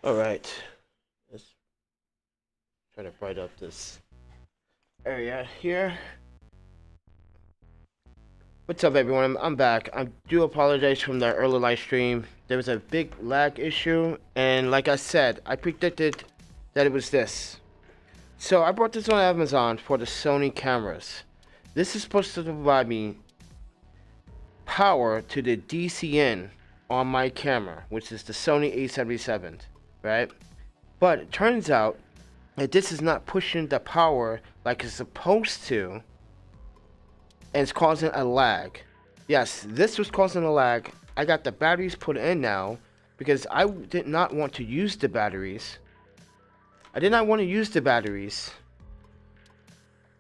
Alright, let's try to brighten up this area here. What's up, everyone? I'm back. I do apologize from the early live stream. There was a big lag issue, and like I said, I predicted that it was this. So I bought this on Amazon for the Sony cameras. This is supposed to provide me power to the DCN on my camera, which is the Sony A7S3, right? But it turns out that this is not pushing the power like it's supposed to, and it's causing a lag. Yes, this was causing a lag. I got the batteries put in now because I did not want to use the batteries. I did not want to use the batteries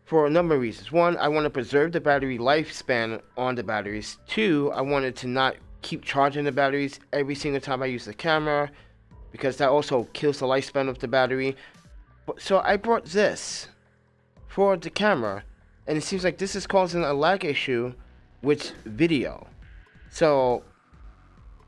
for a number of reasons. One, I want to preserve the battery lifespan on the batteries. Two, I wanted to not keep charging the batteries every single time I use the camera, because that also kills the lifespan of the battery. So I brought this for the camera, and it seems like this is causing a lag issue with video. So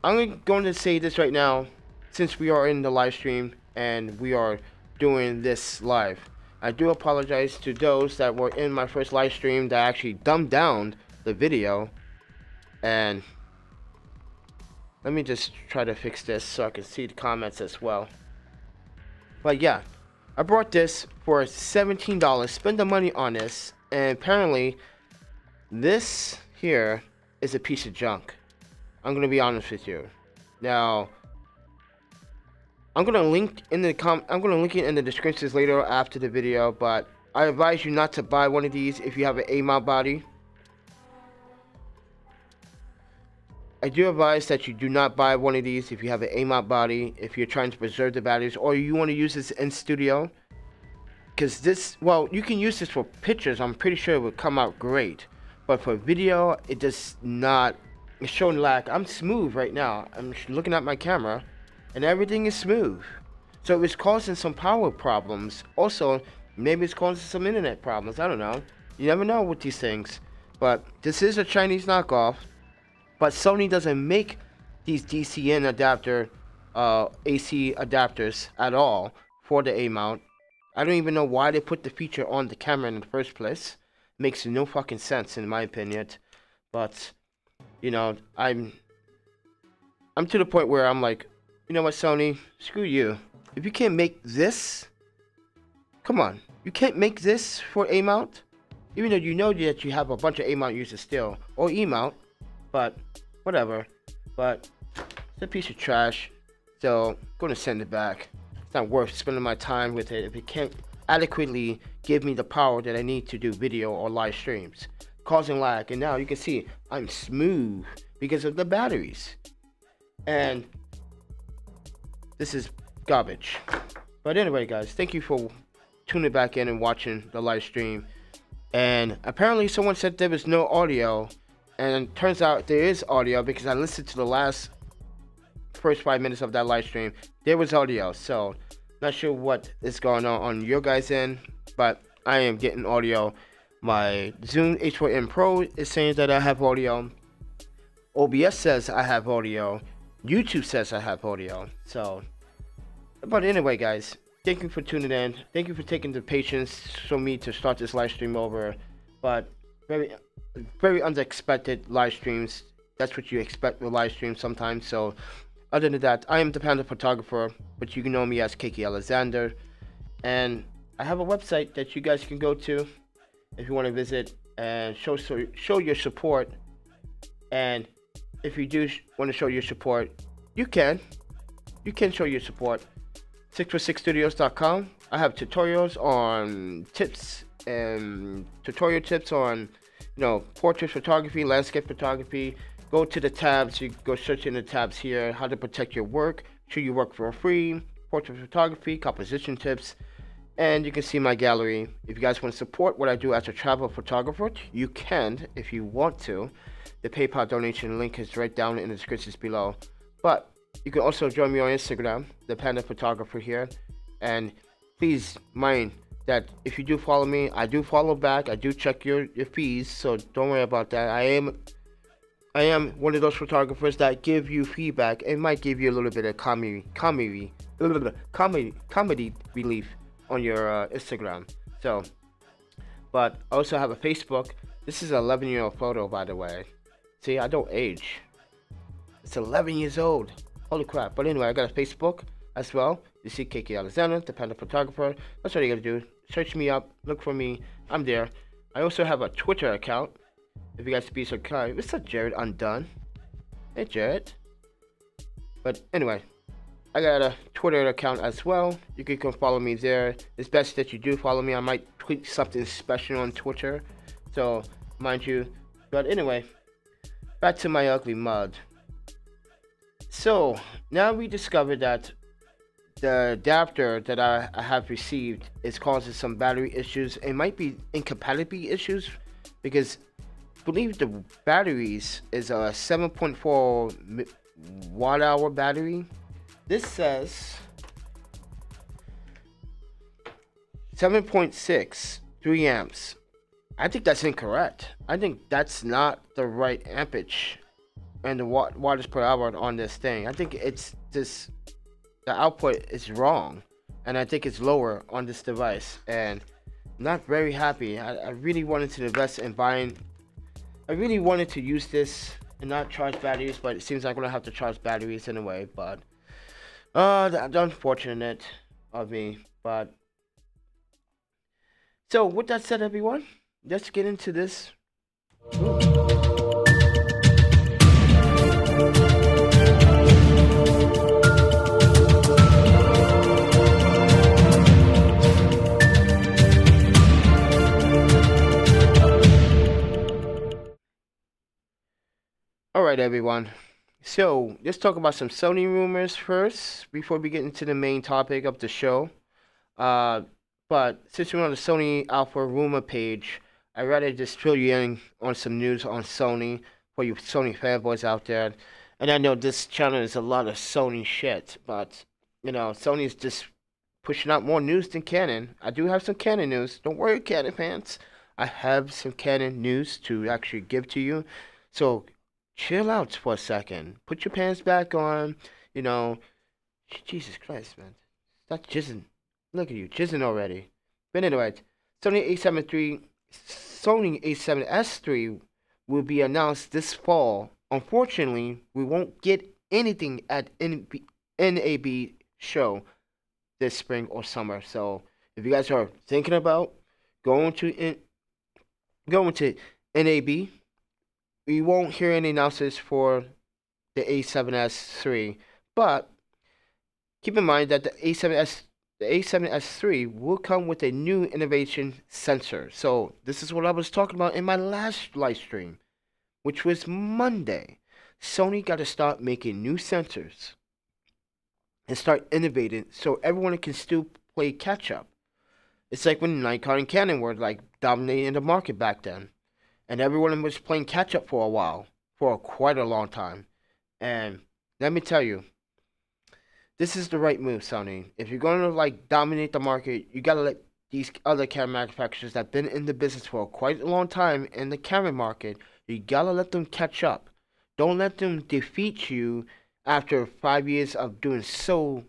I'm going to say this right now, since we are in the live stream and we are doing this live. I do apologize to those that were in my first live stream that actually dumbed down the video. And let me just try to fix this so I can see the comments as well. But yeah, I brought this for $17. Spend the money on this, and apparently this here is a piece of junk. I'm gonna be honest with you. Now, I'm gonna link it in the descriptions later after the video, but I advise you not to buy one of these if you have an A-mount body. I do advise that you do not buy one of these if you have an A-mount body, if you're trying to preserve the batteries, or you want to use this in studio. Because this, well, you can use this for pictures. I'm pretty sure it would come out great. But for video, it does not. It's showing lag. I'm smooth right now. I'm looking at my camera, and everything is smooth. So it's causing some power problems. Also, maybe it's causing some internet problems. I don't know. You never know with these things. But this is a Chinese knockoff. But Sony doesn't make these DCN adapter, AC adapters at all for the A-mount. I don't even know why they put the feature on the camera in the first place. Makes no fucking sense in my opinion. But, you know, I'm to the point where I'm like, you know what, Sony, screw you. If you can't make this, come on, you can't make this for A-mount? Even though you know that you have a bunch of A-mount users still, or E-mount. But whatever. But it's a piece of trash, so I'm gonna send it back. It's not worth spending my time with it if it can't adequately give me the power that I need to do video or live streams, causing lag. And now you can see I'm smooth because of the batteries. And this is garbage. But anyway, guys, thank you for tuning back in and watching the live stream. And apparently someone said there was no audio. And turns out there is audio, because I listened to the first 5 minutes of that live stream. There was audio, so not sure what is going on your guys' end, but I am getting audio. My Zoom H4n Pro is saying that I have audio. OBS says I have audio. YouTube says I have audio. So, but anyway, guys, thank you for tuning in. Thank you for taking the patience for me to start this live stream over. But very unexpected live streams. That's what you expect with live streams sometimes. So other than that, I am the PandaPhotographer, but you can know me as Kiki Alexander, and I have a website that you guys can go to if you want to visit and show your support. And if you do want to show your support, you can show your support. 646studios.com. I have tutorials on tips and tutorial tips on, you know, portrait photography, landscape photography. Go to the tabs. You go search in the tabs here. How to protect your work. Show your work for free. Portrait photography, composition tips, and you can see my gallery. If you guys want to support what I do as a travel photographer, you can if you want to. The PayPal donation link is right down in the descriptions below. But you can also join me on Instagram, the PandaPhotographer here, and please mind that if you do follow me, I do follow back. I do check your feeds, so don't worry about that. I am one of those photographers that give you feedback and might give you a little bit of comedy comedy relief on your Instagram. So, but I also have a Facebook. This is an 11-year-old photo, by the way. See, I don't age. It's 11 years old. Holy crap. But anyway, I got a Facebook as well. You see KK Alexander, the Panda Photographer. That's what you gotta do. Search me up, look for me. I'm there. I also have a Twitter account. If you guys be so kind. What's up, Jared Undone? Hey, Jared. But anyway, I got a Twitter account as well. You can come follow me there. It's best that you do follow me. I might tweet something special on Twitter. So, mind you. But anyway, back to my ugly mud. So, now we discovered that the adapter that I have received is causing some battery issues. It might be incompatibility issues because I believe the batteries is a 7.4 watt hour battery. This says 7.6 3 amps. I think that's incorrect. I think that's not the right ampage and the wattage per hour on this thing. I think it's this, the output is wrong, and I think it's lower on this device, and I'm not very happy. I really wanted to invest in buying. I really wanted to use this and not charge batteries, but it seems like I'm gonna have to charge batteries anyway. But that's unfortunate of me. But so with that said, everyone, let's get into this. Alright, everyone, so let's talk about some Sony rumors first before we get into the main topic of the show. But since we're on the Sony Alpha rumor page, I'd rather just fill you in on some news on Sony for you Sony fanboys out there. And I know this channel is a lot of Sony shit, but you know, Sony's just pushing out more news than Canon. I do have some Canon news. Don't worry, Canon fans. I have some Canon news to actually give to you. So chill out for a second. Put your pants back on. You know, Jesus Christ, man. Stop jizzing. Look at you, jizzing already. But anyway, Sony A7S3 will be announced this fall. Unfortunately, we won't get anything at NAB show this spring or summer. So if you guys are thinking about going to NAB, we won't hear any announcements for the A7S3, but keep in mind that the A7S3 will come with a new innovation sensor. So this is what I was talking about in my last live stream, which was Monday. Sony got to start making new sensors and start innovating so everyone can still play catch up. It's like when Nikon and Canon were like dominating the market back then. And everyone was playing catch up for a while, for quite a long time. And let me tell you, this is the right move, Sony. If you're going to like dominate the market, you gotta let these other camera manufacturers that have been in the business for quite a long time in the camera market, you gotta let them catch up. Don't let them defeat you after 5 years of doing so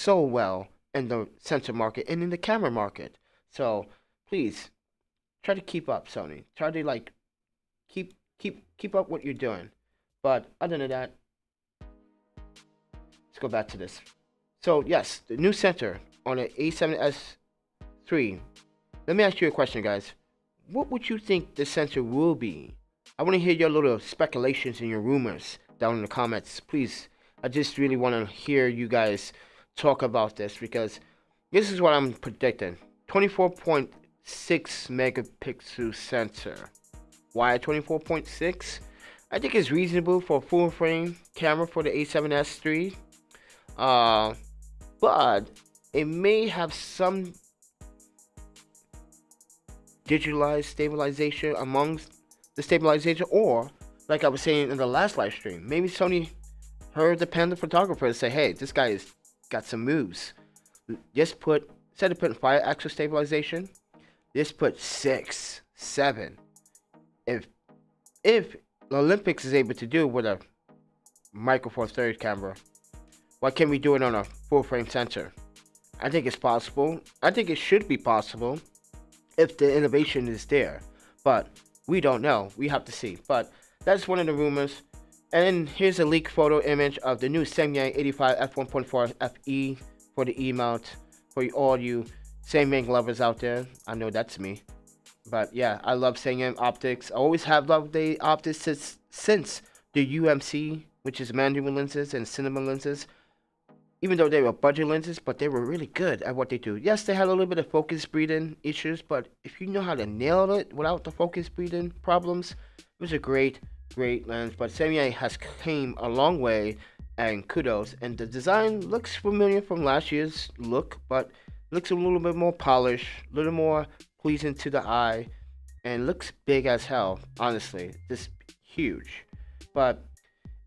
well in the sensor market and in the camera market. So please try to keep up, Sony. Try to like keep up what you're doing. But other than that, let's go back to this. So yes, the new sensor on the A7S3. Let me ask you a question, guys. What would you think the sensor will be? I want to hear your little speculations and your rumors down in the comments. Please, I just really want to hear you guys talk about this, because this is what I'm predicting. 24.6 megapixel sensor. Why 24.6? I think it's reasonable for a full frame camera for the A7S3. But it may have some digitalized stabilization amongst the stabilization, or like I was saying in the last live stream, maybe Sony heard the Panda Photographer and say, hey, this guy has got some moves. Just put, instead of putting 5 axis stabilization, just put 6, 7. If the Olympics is able to do with a micro four thirds camera, Why can't we do it on a full frame sensor? I think it's possible. I think it should be possible if the innovation is there, but we don't know. We have to see. But that's one of the rumors. And here's a leaked photo image of the new Samyang 85mm F1.4 FE for the E mount for all you Samyang lovers out there. I know that's me. But yeah, I love Samyang optics. I always have loved the optics since the UMC, which is manual lenses and cinema lenses. Even though they were budget lenses, but they were really good at what they do. Yes, they had a little bit of focus breathing issues, but if you know how to nail it without the focus breathing problems, it was a great lens. But Samyang has came a long way, and kudos. And the design looks familiar from last year's look, but looks a little bit more polished, a little more pleasing to the eye, and looks big as hell. Honestly, this huge. But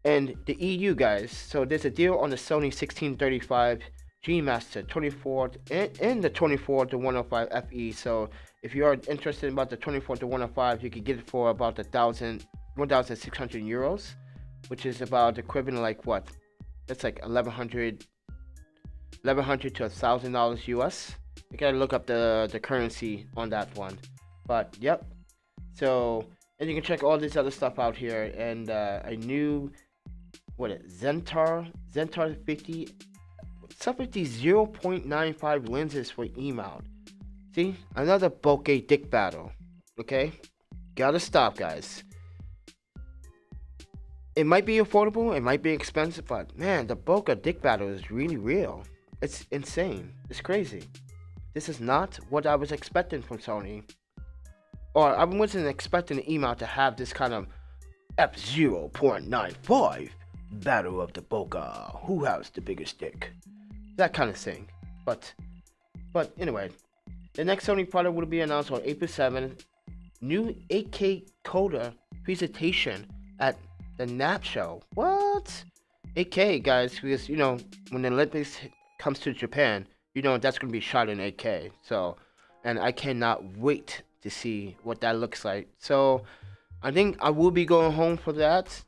and the EU guys, so there's a deal on the Sony 1635 G Master 24 and the 24 to 105 FE. So if you are interested about the 24 to 105, you can get it for about 1,600 euros, which is about equivalent like what? That's like 1,100 to $1,000 US. You gotta look up the currency on that one. But yep. So and you can check all this other stuff out here, and a new Zentar 50 0.95 lenses for E-mount. See, another bokeh dick battle. Okay, gotta stop, guys. It might be affordable, it might be expensive, but man, the bokeh dick battle is really real. It's insane. It's crazy. This is not what I was expecting from Sony, or I wasn't expecting the E-mount to have this kind of f0.95 battle of the bokeh. Who has the biggest dick? That kind of thing. But anyway, the next Sony product will be announced on April 7th. New 8K Coda presentation at the NAP show. What? 8K, guys, because you know when the Olympics comes to Japan, you know that's gonna be shot in 8K. So, and I cannot wait to see what that looks like. So, I think I will be going home for that.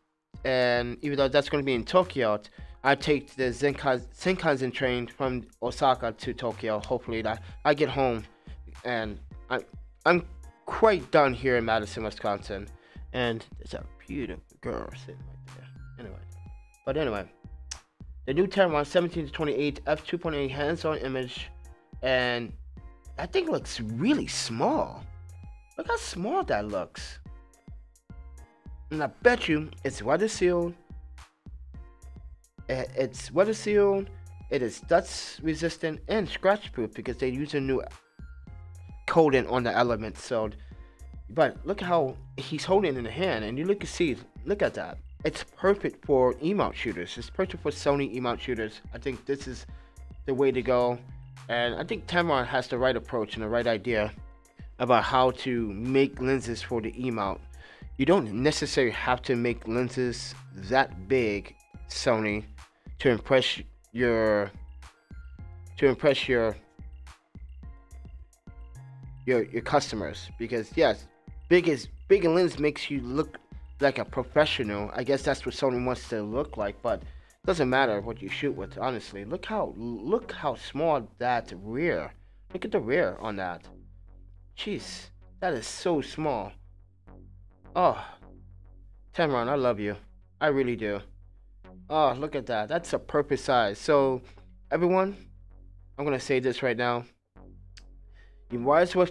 And even though that's going to be in Tokyo, I take the Shinkansen train from Osaka to Tokyo. Hopefully that I get home, and I'm quite done here in Madison, Wisconsin. And there's a beautiful girl sitting right there. Anyway, the new Pateron 17 to 28 f2.8 hands-on image, and that thing looks really small. Look how small that looks. And I bet you it's weather sealed. It's weather sealed. It is dust resistant and scratch proof because they use a new coating on the element. So, but look how he's holding it in the hand, and you look at that. It's perfect for E-mount shooters. It's perfect for Sony E-mount shooters. I think this is the way to go, and I think Pateron has the right approach and the right idea about how to make lenses for the E-mount. You don't necessarily have to make lenses that big, Sony, to impress your customers, because yes, big lens makes you look like a professional. I guess that's what Sony wants to look like, but it doesn't matter what you shoot with, honestly. Look how small that rear. Look at the rear on that. Jeez, that is so small. Oh, Pateron, I love you. I really do. Oh, look at that. That's a perfect size. So, everyone, I'm going to say this right now. You might as well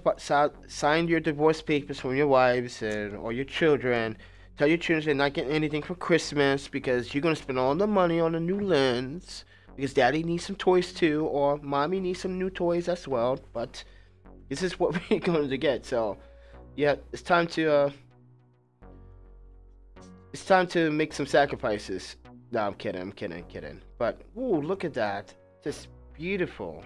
sign your divorce papers from your wives or your children. Tell your children they're not getting anything for Christmas because you're going to spend all the money on a new lens because daddy needs some toys too, or mommy needs some new toys as well. But this is what we're going to get. So, yeah, it's time to make some sacrifices. No, I'm kidding. But, ooh, look at that. Just beautiful.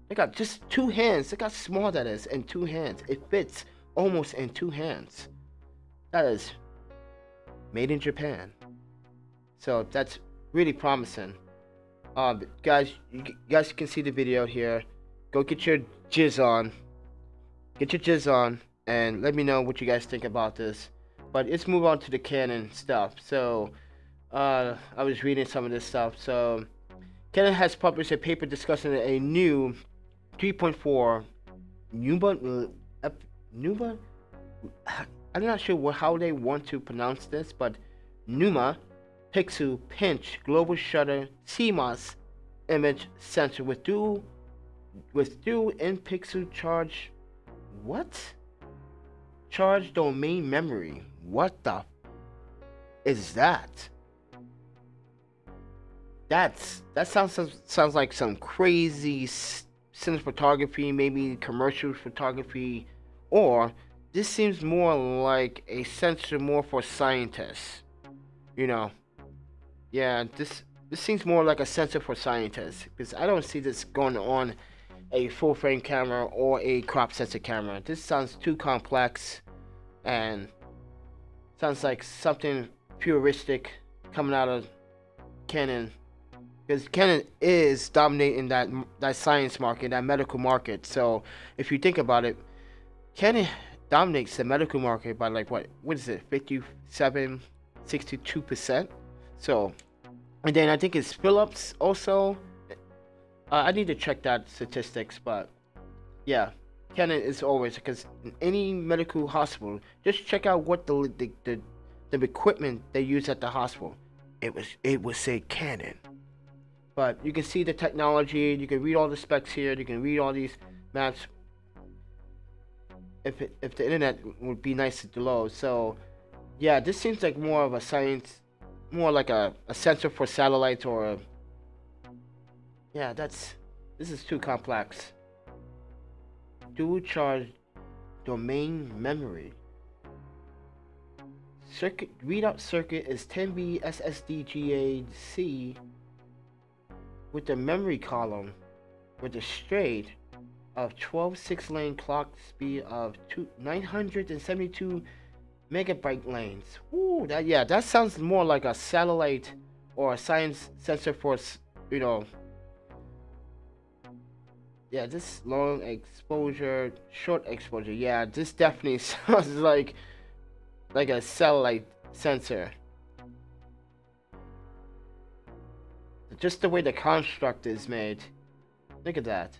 They got just two hands. Look how small that is in two hands. It fits almost in two hands. That is made in Japan. So, that's really promising. Guys, you guys can see the video here. Go get your jizz on. Get your jizz on. And let me know what you guys think about this. But let's move on to the Canon stuff. So, I was reading some of this stuff. So, Canon has published a paper discussing a new 3.4 Numa. I'm not sure how they want to pronounce this, but Numa Pixel Pinch Global Shutter CMOS image sensor with dual in pixel charge. What? Charge domain memory. What the is that? That sounds like some crazy cinematography, maybe commercial photography, or this seems more like a sensor more for scientists. You know, yeah, this seems more like a sensor for scientists, because I don't see this going on a full frame camera or a crop sensor camera. This sounds too complex and sounds like something futuristic coming out of Canon, because Canon is dominating that science market, that medical market. So if you think about it, Canon dominates the medical market by like what is it, 57, 62%. So, and then I think it's Philips also. I need to check that statistics, but yeah, Canon is always, because in any medical hospital, just check out what the equipment they use at the hospital. It would say Canon. But you can see the technology, you can read all the specs here, you can read all these maps. If the internet would be nice to load. So yeah, this seems like more of a science, more like a sensor for satellites, or yeah, this is too complex. Dual charge domain memory. Circuit readout circuit is 10B SSD GAC with the memory column with a straight of 12 6-lane clock speed of 972 megabyte lanes. Ooh, that sounds more like a satellite or a science sensor for, you know. Yeah, this long exposure, short exposure. Yeah, this definitely sounds like a satellite sensor. Just the way the construct is made. Look at that.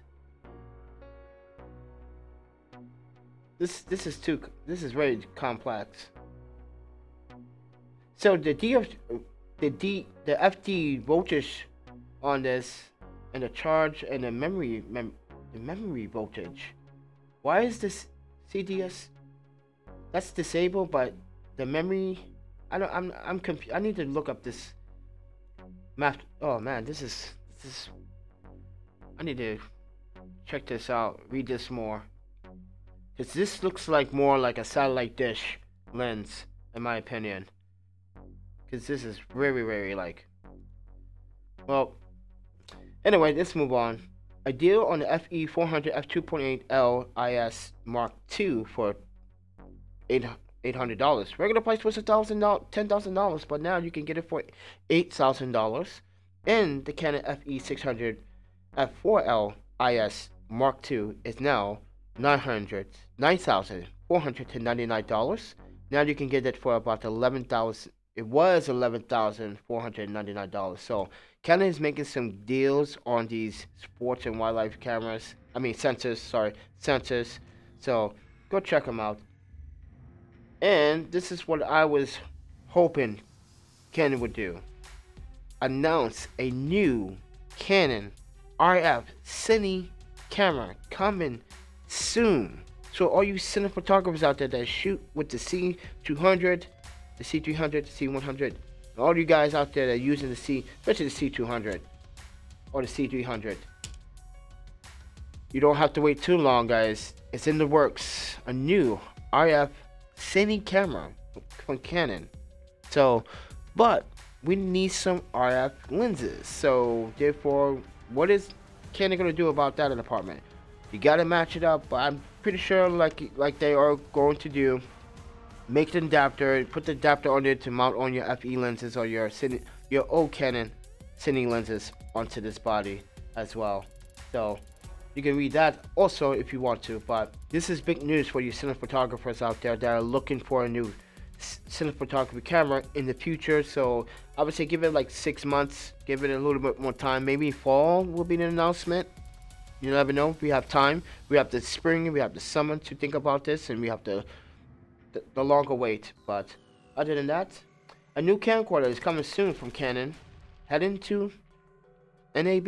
This is very complex. So the FD voltage on this, and the charge and the memory voltage. Why is this CDS? That's disabled, but the memory. I'm confused. I need to look up this map. Oh man, this is. I need to check this out. Read this more. Cause this looks like more like a satellite dish lens, in my opinion. Cause this is very like. Well. Anyway, let's move on. A deal on the FE400 f2.8 LIS Mark II for $800. Regular price was $10,000, but now you can get it for $8,000. And the Canon FE600 f4 LIS Mark II is now $9,499. Now you can get it for about $11,000. It was $11,499. So Canon is making some deals on these sports and wildlife cameras. I mean sensors. So go check them out. And this is what I was hoping Canon would do. Announce a new Canon RF Cine camera coming soon. So all you cine photographers out there that shoot with the C200, the C300, the C100, all you guys out there that are using the especially the C200 or the C300, you don't have to wait too long, guys. It's in the works. A new RF Cine camera from Canon. So, but we need some RF lenses. So therefore, what is Canon gonna do about that department? You gotta match it up. But I'm pretty sure, like they are going to do, make the adapter, put the adapter on there to mount on your FE lenses or your old Canon Cine lenses onto this body as well. So you can read that also if you want to. But this is big news for you cine photographers out there that are looking for a new cinematography camera in the future. So I would say give it like 6 months, give it a little bit more time. Maybe fall will be the announcement. You never know. We have time. We have the spring, we have the summer to think about this, and we have the longer wait. But other than that, a new camcorder is coming soon from Canon. Heading to NAB.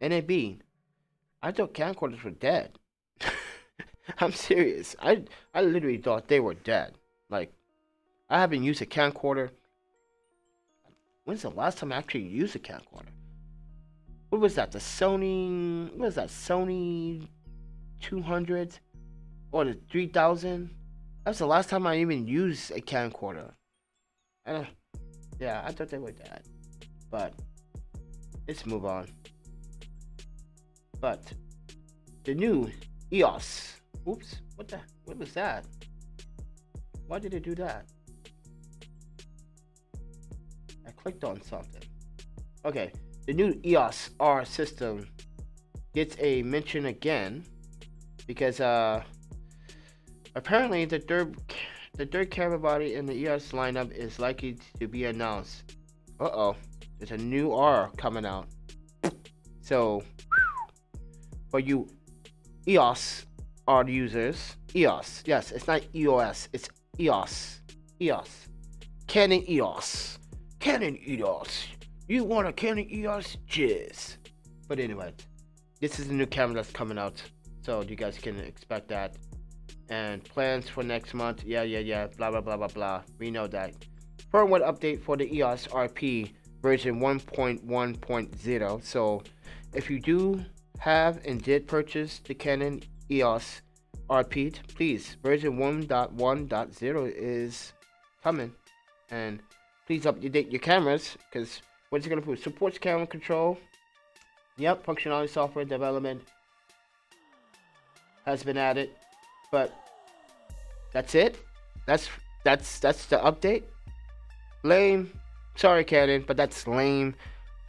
I thought camcorders were dead. I'm serious. I literally thought they were dead. Like, I haven't used a camcorder. When's the last time I actually used a camcorder? What was that? The Sony... What was that? Sony 200? Or the 3000? That's the last time I even used a camcorder. Yeah, I thought they were dead. But, let's move on. But, the new EOS. Oops, what was that? Why did it do that? I clicked on something. Okay, the new EOS R system gets a mention again because apparently the third camera body in the EOS lineup is likely to be announced. There's a new R coming out. So for you EOS R users, EOS, yes, it's not EOS, it's EOS, Canon EOS. You want a Canon EOS? Jizz. But anyway, this is the new camera that's coming out, so you guys can expect that. And plans for next month, yeah, blah blah blah blah blah. We know that. Firmware update for the EOS RP version 1.1.0. So if you do have and did purchase the Canon EOS RP, please, version 1.1.0 is coming, and please update your cameras, because what's it going to put? Supports camera control. Yep, functionality software development has been added, but that's it. That's the update. Lame. Sorry, Canon, but that's lame.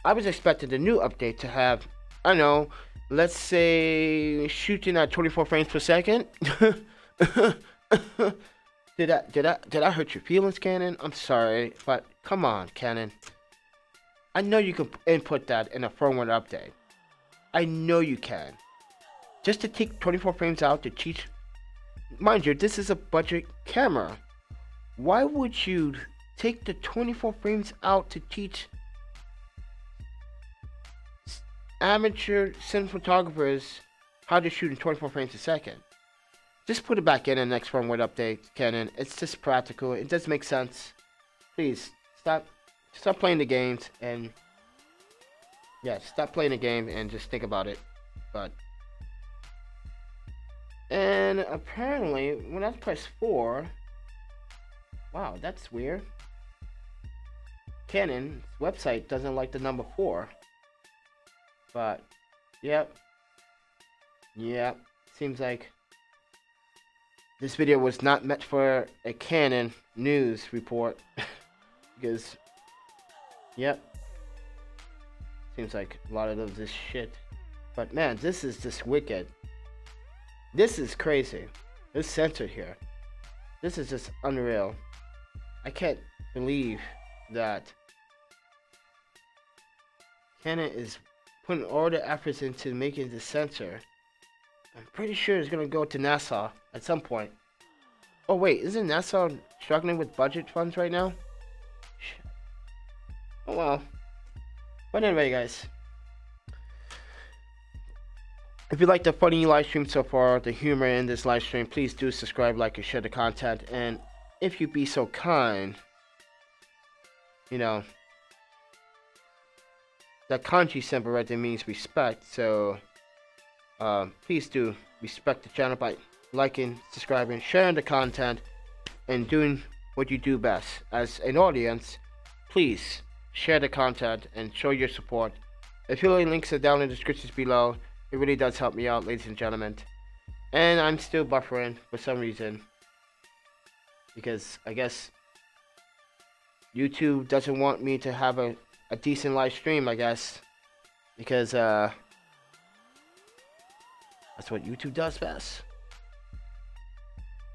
I was expecting the new update to have, I don't know, let's say shooting at 24 frames per second. Did I hurt your feelings, Canon? I'm sorry, but come on, Canon. I know you can input that in a firmware update. I know you can. Just to take 24 frames out to teach. Mind you, this is a budget camera. Why would you take the 24 frames out to teach amateur cinematographers how to shoot in 24 frames a second? Just put it back in the next firmware update, Canon. It's just practical. It does make sense. Please stop playing the games, and yeah, stop playing the game and just think about it. And apparently when I press 4, wow, that's weird. Canon's website doesn't like the number 4. But yep, seems like this video was not meant for a Canon news report. Because yep, seems like a lot of this shit. But man, this is just wicked. This is crazy. This sensor here, this is just unreal. I can't believe that Canon is putting all the efforts into making this sensor. I'm pretty sure it's gonna go to NASA at some point. Oh wait, isn't NASA struggling with budget funds right now? Shit. Oh well. But anyway, guys, if you like the funny live stream so far, the humor in this live stream, please do subscribe, like, and share the content. And if you be so kind, you know, that kanji symbol right there means respect, so please do respect the channel by liking, subscribing, sharing the content, and doing what you do best. As an audience, please share the content and show your support. Affiliate links are down in the descriptions below. It really does help me out, ladies and gentlemen. And I'm still buffering for some reason, because I guess YouTube doesn't want me to have a decent live stream, I guess, because that's what YouTube does best.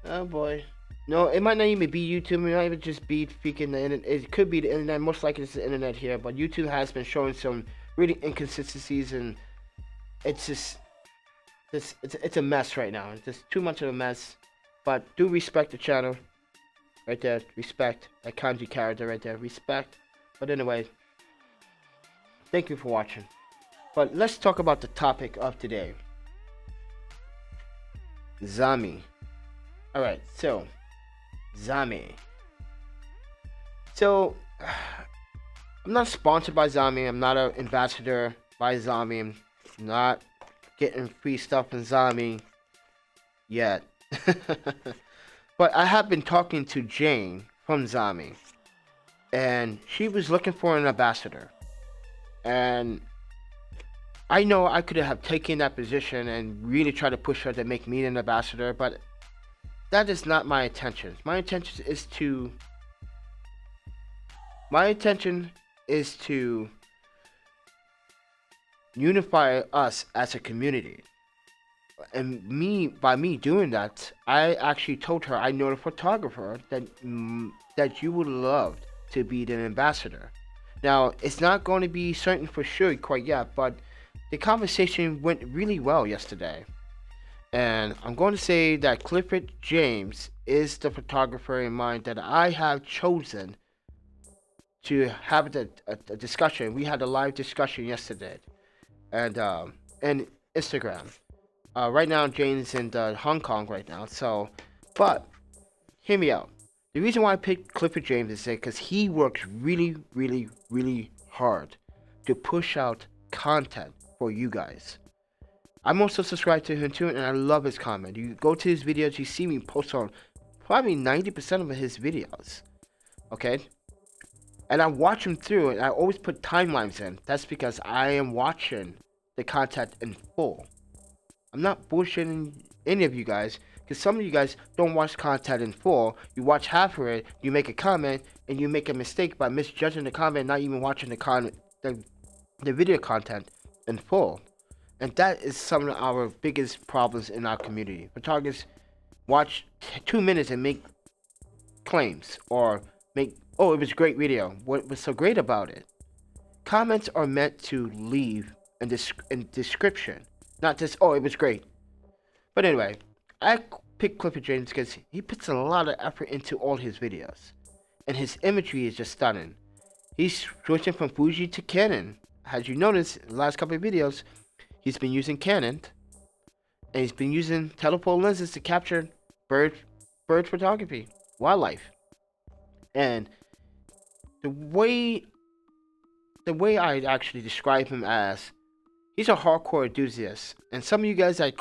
Oh boy. No, it might not even be YouTube. It might even just be freaking the internet. It could be the internet. Most likely it's the internet here. But YouTube has been showing some really inconsistencies, and it's just it's a mess right now. It's just too much of a mess. But do respect the channel, right there. Respect that kanji character right there. Respect. But anyway, thank you for watching. But let's talk about the topic of today. Zomei. All right, so. Zomei. So, I'm not sponsored by Zomei. I'm not an ambassador by Zomei. I'm not getting free stuff from Zomei yet. But I have been talking to Jane from Zomei, and she was looking for an ambassador. And I know I could have taken that position and really tried to push her to make me an ambassador, but that is not my intention. My intention is to unify us as a community. And by me doing that, I actually told her I know a photographer that you would love to be the ambassador. Now, it's not going to be certain for sure quite yet, but the conversation went really well yesterday. And I'm going to say that Clifford James is the photographer in mind that I have chosen to have a discussion. We had a live discussion yesterday, and Instagram. Right now, Jane's in Hong Kong right now. So, but hear me out. The reason why I picked Clifford James is because he works really, really, really hard to push out content for you guys. I'm also subscribed to him too, and I love his comment. You go to his videos, you see me post on probably 90% of his videos. Okay? And I watch him through, and I always put timelines in. That's because I am watching the content in full. I'm not bullshitting any of you guys, because some of you guys don't watch content in full. You watch half of it, you make a comment, and you make a mistake by misjudging the comment, not even watching the video content in full. And that is some of our biggest problems in our community. Photographers watch 2 minutes and make claims, or make, oh, it was a great video. What was so great about it? Comments are meant to leave in description, not just, oh, it was great. But anyway, I picked Clifford James because he puts a lot of effort into all his videos, and his imagery is just stunning. He's switching from Fuji to Canon. As you noticed in the last couple of videos, he's been using Canon, and he's been using telephoto lenses to capture bird photography, wildlife. And the way I actually describe him as, he's a hardcore enthusiast. And some of you guys, let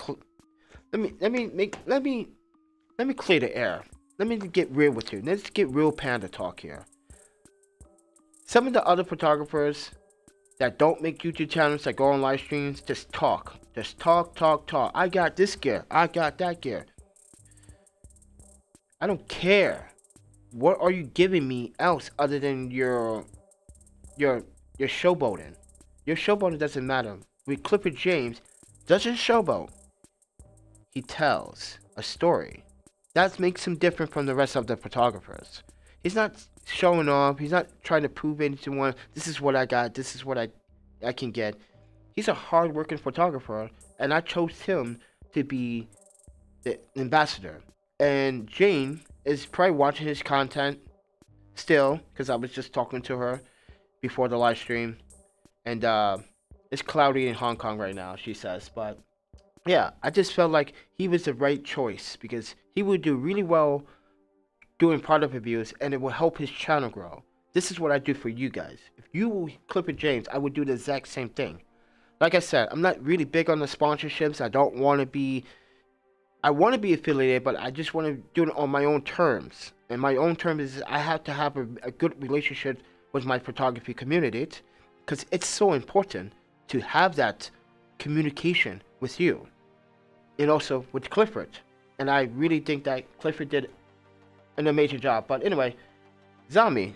me clear the air. Let me get real with you. Let's get real panda talk here. Some of the other photographers that don't make YouTube channels, that go on live streams, just talk. Just talk. I got this gear. I got that gear. I don't care. What are you giving me else other than your showboating? Your showboating doesn't matter. With Clifford James, doesn't showboat. He tells a story. That makes him different from the rest of the photographers. He's not showing off. He's not trying to prove anyone. This is what I got. This is what I can get. He's a hard-working photographer, and I chose him to be the ambassador. And Jane is probably watching his content still, because I was just talking to her before the live stream. And it's cloudy in Hong Kong right now, she says. But yeah, I just felt like he was the right choice, because he would do really well doing product reviews, and it will help his channel grow. This is what I do for you guys. If you were Clifford James, I would do the exact same thing. Like I said, I'm not really big on the sponsorships. I want to be affiliated, but I just want to do it on my own terms. And my own term is I have to have a good relationship with my photography community, because it's so important to have that communication with you, and also with Clifford. And I really think that Clifford did an amazing job. But anyway, Zomei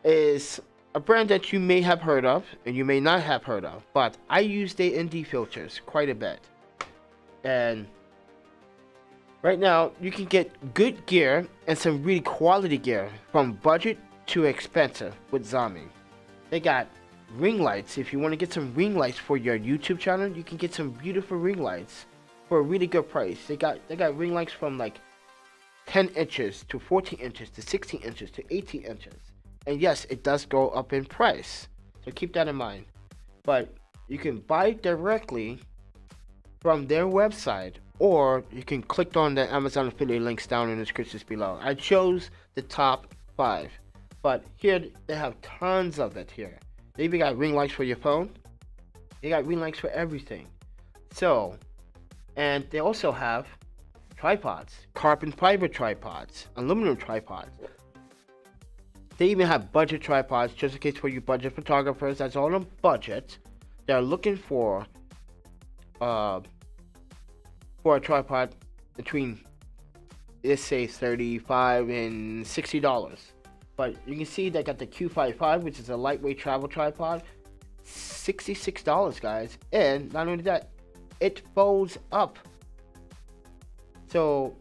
is a brand that you may have heard of and you may not have heard of, but I use the Indy filters quite a bit, and Right now, you can get good gear and some really quality gear from budget to expensive with Zomei. They got ring lights. If you want to get some ring lights for your YouTube channel, you can get some beautiful ring lights for a really good price. They got ring lights from like 10 inches to 14 inches to 16 inches to 18 inches. And yes, it does go up in price. So keep that in mind. But you can buy directly from their website, or you can click on the Amazon affiliate links down in the descriptions below. I chose the top 5, but here they have tons of it here. They even got ring lights for your phone. They got ring lights for everything. So, and they also have tripods, carbon fiber tripods, aluminum tripods. They even have budget tripods, just in case for you budget photographers that's all on budget. They're looking for a tripod between, let's say, $35 and $60. But you can see they got the Q55, which is a lightweight travel tripod, $66, guys. And not only that, it folds up. So,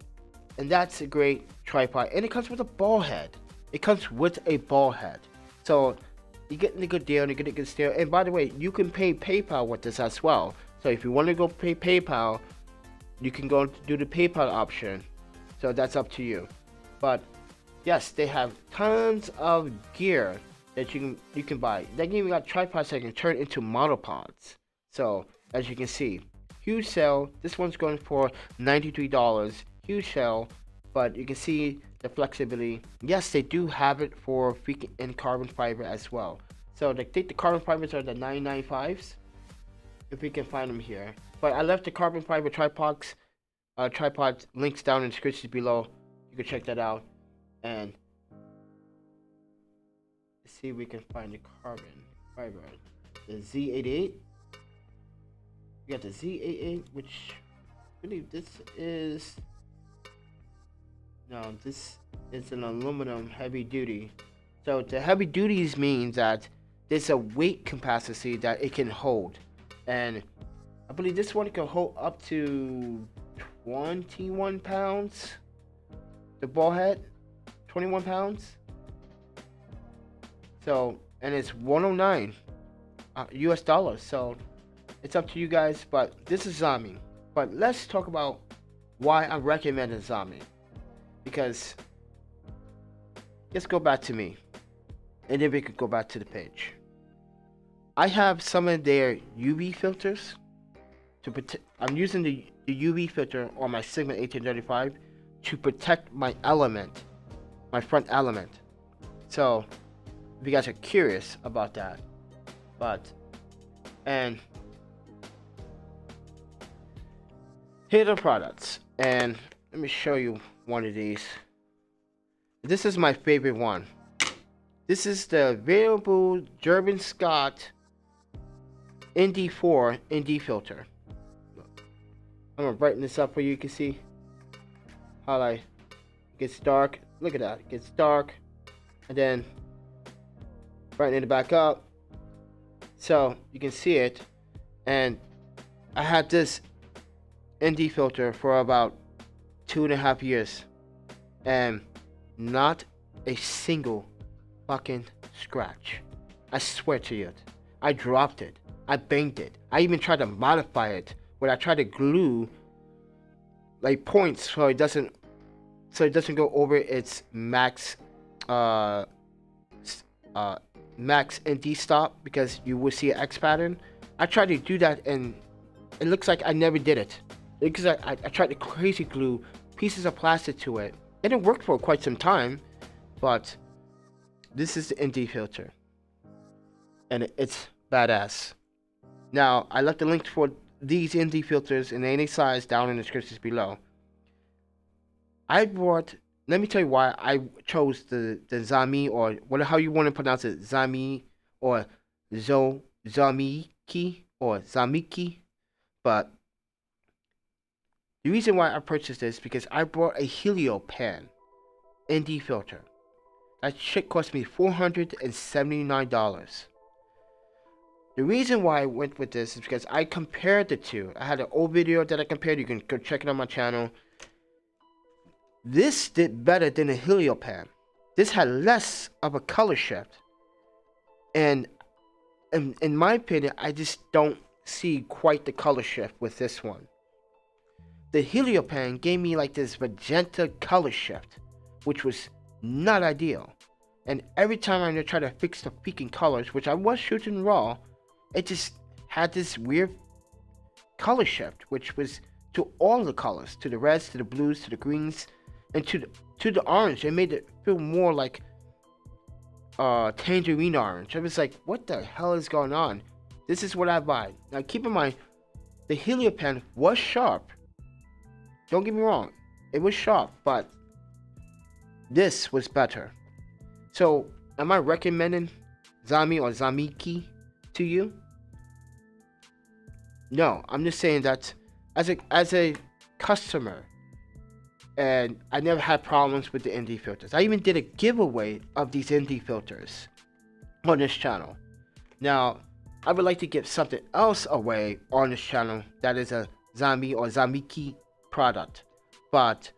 and that's a great tripod. And it comes with a ball head. It comes with a ball head. So, you're getting a good deal, and you're getting a good deal. And by the way, you can pay PayPal with this as well. So, if you want to go pay PayPal, you can go do the PayPal option. So, that's up to you. But, yes, they have tons of gear that you can buy. They even got tripods that can turn into monopods. So, as you can see, huge sale. This one's going for $93. Huge sale. But you can see the flexibility. Yes, they do have it for freaking carbon fiber as well. So I think the carbon fibers are the 995s, if we can find them here. But I left the carbon fiber tripods links down in the description below. You can check that out. And let's see if we can find the carbon fiber. The Z88. We got the Z88, which I believe this is. No, this is an aluminum heavy duty. So the heavy duties means that there's a weight capacity that it can hold. And I believe this one can hold up to 21 pounds. The ball head, 21 pounds. So, and it's 109 US dollars. So it's up to you guys, but this is Zomei. But let's talk about why I recommend Zomei. Because, let's go back to me, and then we could go back to the page. I have some of their UV filters to protect. I'm using the UV filter on my Sigma 1835 to protect my element, my front element. So, if you guys are curious about that, and here are the products, and let me show you one of these. This is my favorite one. This is the variable German Schott ND4 Indy Filter. I'm gonna brighten this up for you. You can see how it gets dark. Look at that. It gets dark, and then brighten it back up, so you can see it. And I had this ND filter for about 2.5 years, and not a single fucking scratch. I swear to you. I dropped it. I banged it. I even tried to modify it, where I tried to glue like points so it doesn't go over its max max ND stop, because you will see an X pattern. I tried to do that, and it looks like I never did it, because I tried to crazy glue pieces of plastic to it. It didn't work for quite some time, but this is the ND filter, and it's badass. Now, I left the link for these ND filters in any size down in the descriptions below. Let me tell you why I chose the Zomei, or how you want to pronounce it, Zomei or Zomeiki or Zamiki. But the reason why I purchased this is because I bought a Helio Pen Nd Filter. That shit cost me $479. The reason why I went with this is because I compared the two. I had an old video that I compared. You can go check it on my channel. This did better than the Helio Pen. This had less of a color shift. And in my opinion, I just don't see quite the color shift with this one. The Helio Pen gave me like this magenta color shift, which was not ideal. And every time I try to fix the peaking colors, which I was shooting raw, it just had this weird color shift, which was to all the colors, to the reds, to the blues, to the greens, and to the orange. It made it feel more like tangerine orange. I was like, what the hell is going on? This is what I buy. Now keep in mind, the Helio Pen was sharp. Don't get me wrong, it was sharp, but this was better. So, am I recommending Zomei or Zomei to you? No, I'm just saying that as a customer, and I never had problems with the Indy filters. I even did a giveaway of these Indy filters on this channel. Now, I would like to give something else away on this channel that is a Zomei or Zomei product. But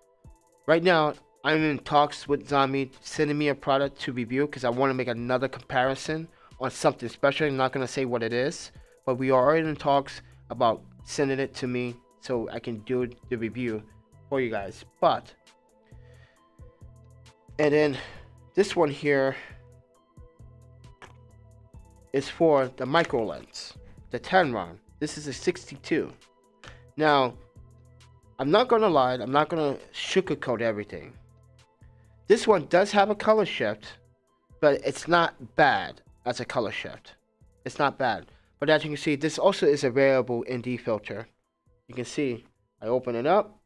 right now, I'm in talks with Zomei sending me a product to review because I want to make another comparison on something special. I'm not going to say what it is, but we are already in talks about sending it to me so I can do the review for you guys. But, and then this one here is for the micro lens, the 10 round. This is a 62. Now, I'm not gonna lie, I'm not gonna sugarcoat everything. This one does have a color shift, but it's not bad as a color shift. It's not bad. But as you can see, this also is a variable Indy filter. You can see, I open it up,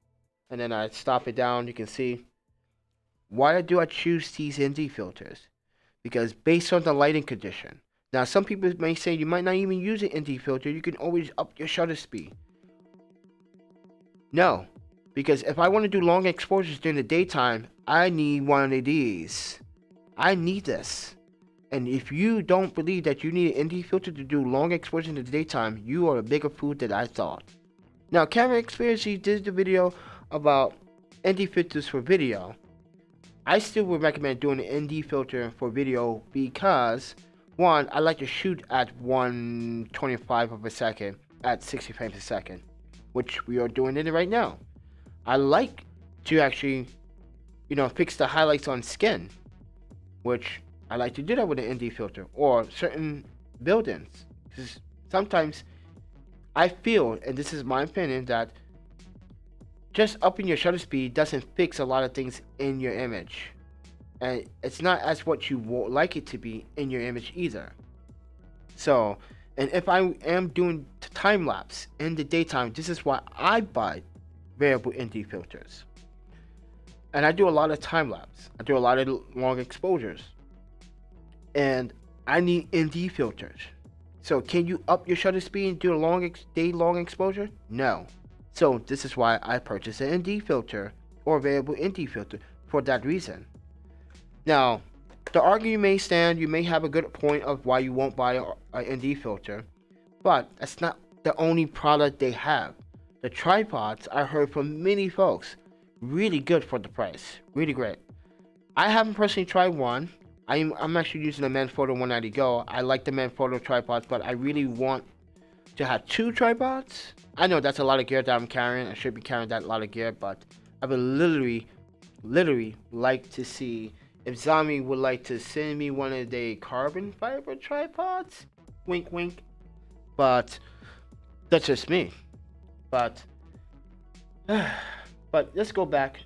and then I stop it down. You can see, why do I choose these Indy filters? Because based on the lighting condition. Now, some people may say you might not even use an Indy filter. You can always up your shutter speed. No, because if I want to do long exposures during the daytime, I need one of these. I need this. And if you don't believe that you need an Indy filter to do long exposures in the daytime, you are a bigger fool than I thought. Now, Camera Experience did the video about Indy filters for video. I still would recommend doing an Indy filter for video because, one, I like to shoot at 1/25 of a second at 60 frames a second, which we are doing it right now. I like to actually, fix the highlights on skin, which I like to do that with an Indy filter or certain buildings. Because sometimes I feel, and this is my opinion, that just upping your shutter speed doesn't fix a lot of things in your image. And it's not as what you would like it to be in your image either. So, and if I am doing time lapse in the daytime, this is why I buy variable Indy filters. And I do a lot of time lapse. I do a lot of long exposures. And I need Indy filters. So can you up your shutter speed and do a day-long exposure? No. So this is why I purchased an Indy filter or variable Indy filter for that reason. Now, the argument may stand, you may have a good point of why you won't buy an Indy filter, but that's not the only product they have. The tripods, I heard from many folks, really good for the price, really great. I haven't personally tried one. I'm actually using the Manfrotto 190 Go. I like the Manfrotto tripods, but I really want to have two tripods. I know that's a lot of gear that I'm carrying. I should be carrying that lot of gear, but I would literally like to see if Zomei would like to send me one of their carbon fiber tripods. Wink, wink. But that's just me. But let's go back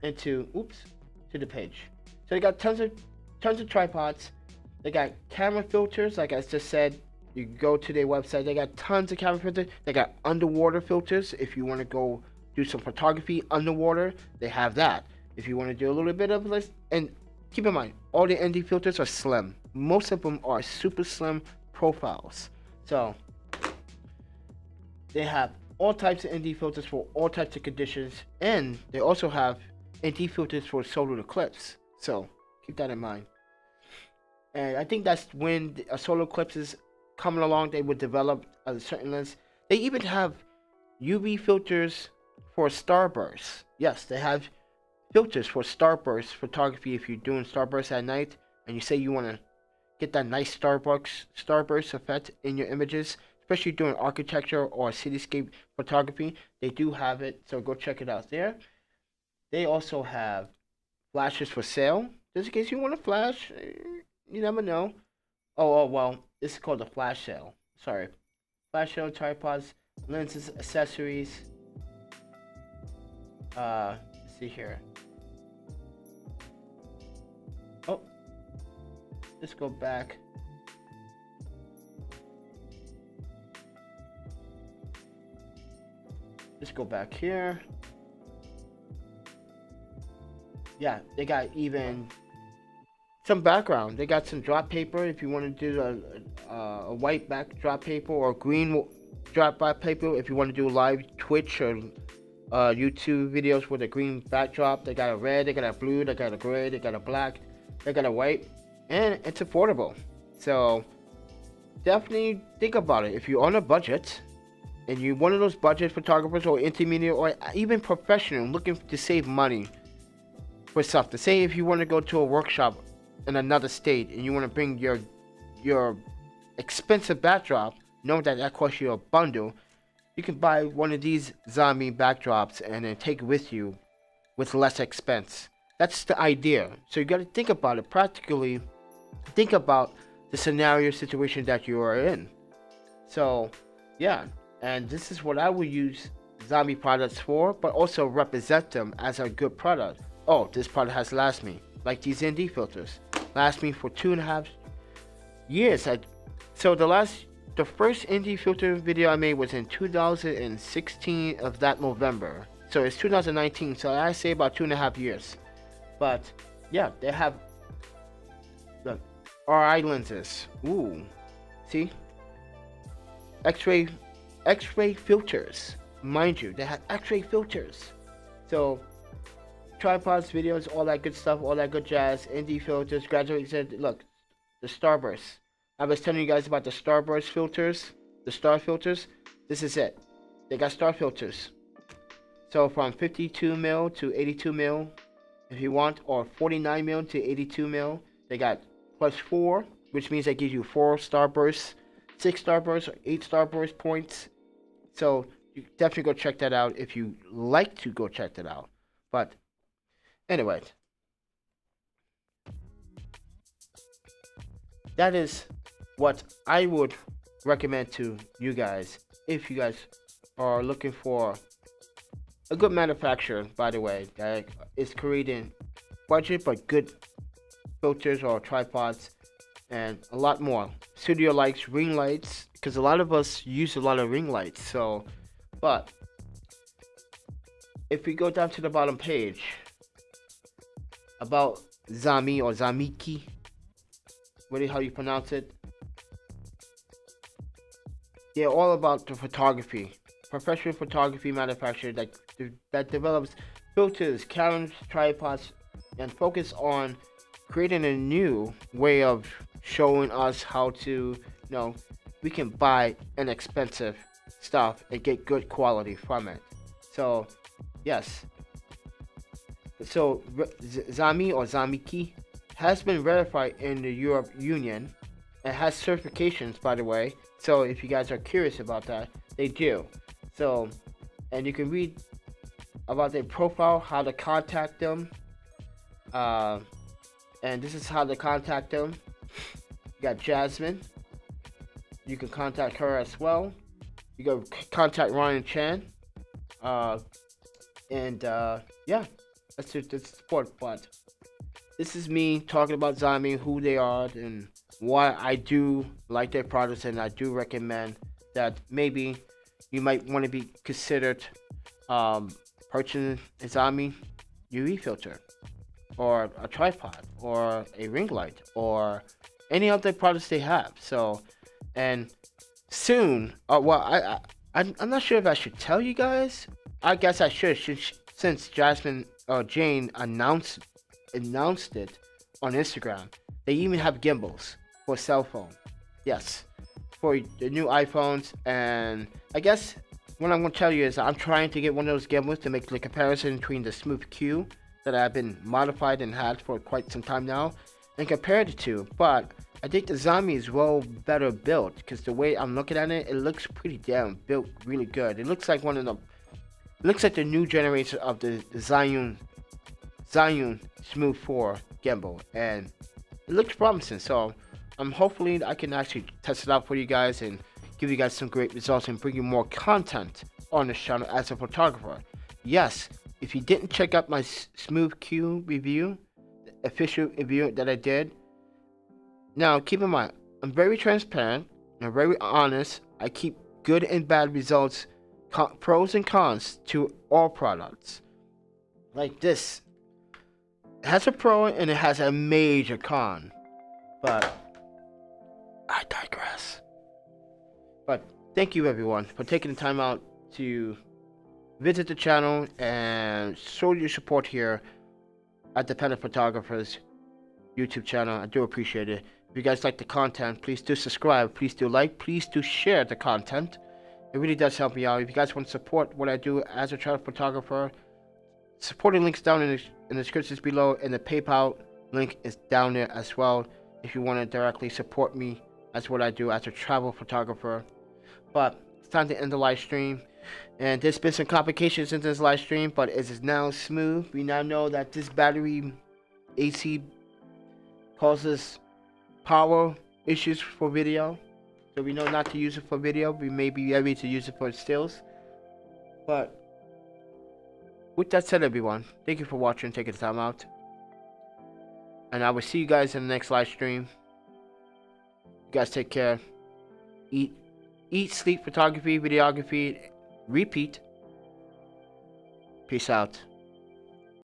into to the page. So they got tons of tripods. They got camera filters, like I just said. You go to their website, they got tons of camera filters. They got underwater filters. If you want to go do some photography underwater, they have that. If you want to do a little bit of this, and keep in mind, all the Indy filters are slim. Most of them are super slim profiles. So they have all types of Indy filters for all types of conditions, and they also have Indy filters for solar eclipse. So keep that in mind. And I think that's when a solar eclipse is coming along, they would develop a certain lens. They even have UV filters for starbursts. Yes, they have filters for starburst photography. If you're doing starburst at night and you say you want to get that nice starburst effect in your images, especially doing architecture or cityscape photography, they do have it, so go check it out there. They also have flashes for sale, just in case you want to flash. You never know. Oh well, this is called a flash sale. Sorry, flash sale, tripods, lenses, accessories. Let's see here. Oh, let's go back. Let's go back here. Yeah, they got even some background. They got some drop paper if you want to do a white backdrop paper or green drop paper if you want to do live Twitch or YouTube videos with a green backdrop. They got a red, they got a blue, they got a gray, they got a black, they got a white, and it's affordable. So definitely think about it. If you're on a budget and you're one of those budget photographers or intermediate or even professional looking to save money for something. Say if you want to go to a workshop in another state and you want to bring your expensive backdrop, know that costs you a bundle. You can buy one of these Zomei backdrops and then take it with you with less expense. That's the idea. So you got to think about it practically. Think about the scenario situation that you are in. So yeah, and this is what I would use Zomei products for, but also represent them as a good product. Oh, this product has lasted me, like these Indy filters, last me for 2.5 years. So the first Indy filter video I made was in 2016 of that November. So it's 2019. So I say about 2.5 years. But yeah, they have the RI lenses. Ooh, see, X-ray filters. Mind you, they have X-ray filters. So tripods, videos, all that good stuff, all that good jazz. Indy filters, graduated. Look, the Starburst. I was telling you guys about the Starburst filters, the star filters. This is it. They got star filters. So from 52mm to 82mm, if you want, or 49mm to 82mm. They got +4, which means they give you 4 starbursts, 6 starbursts, or 8 starburst points. So you definitely go check that out if you like to go check that out. But anyway, that is what I would recommend to you guys if you guys are looking for a good manufacturer, by the way, that is creating budget but good filters or tripods and a lot more. Studio lights, ring lights, because a lot of us use a lot of ring lights. So, but if we go down to the bottom page about Zomei or Zamiki, how you pronounce it. They're all about the photography, professional photography manufacturer that develops filters, cameras, tripods, and focus on creating a new way of showing us how to, we can buy inexpensive stuff and get good quality from it. So, yes. So, Zomei or Zamiki has been verified in the Europe Union and has certifications, by the way. So if you guys are curious about that, they do. So, and you can read about their profile, how to contact them. And this is how to contact them. You got Jasmine. You can contact her as well. You can contact Ryan Chan. Yeah, that's the support. But this is me talking about Zomei, who they are, and why I do like their products, and I do recommend that maybe you might want to be considered purchasing a Zomei UV filter, or a tripod, or a ring light, or any other products they have. So, and soon, well, I'm not sure if I should tell you guys. I guess I should since Jasmine or Jane announced it on Instagram. They even have gimbals for cell phone. Yes, for the new iPhones. And I guess what I'm going to tell you is I'm trying to get one of those gimbals to make the comparison between the Smooth Q that I've been modified and had for quite some time now and compared it to. But I think the Zomei is well better built, because the way I'm looking at it, it looks pretty damn built really good. It looks like the new generation of the Samyang Smooth 4 gimbal, and it looks promising. So hopefully I can actually test it out for you guys and give you guys some great results and bring you more content on this channel as a photographer. Yes, if you didn't check out my Smooth Q review, the official review that I did, now keep in mind, I'm very transparent, I'm very honest. I keep good and bad results, pros and cons to all products. Like this, it has a pro and it has a major con, but I digress. But thank you everyone for taking the time out to visit the channel and show your support here at the thepandaPhotographer's YouTube channel. I do appreciate it. If you guys like the content, please do subscribe, please do like, please do share the content. It really does help me out. If you guys want to support what I do as a travel photographer, supporting links down in the descriptions below, and the PayPal link is down there as well if you want to directly support me as what I do as a travel photographer. But it's time to end the live stream, and there's been some complications in this live stream, but it is now smooth. We now know that this battery AC causes power issues for video, so we know not to use it for video. We may be ready to use it for stills. But with that said, everyone, thank you for watching, taking the time out, and I will see you guys in the next live stream. You guys take care. Eat, sleep, photography, videography, repeat. Peace out.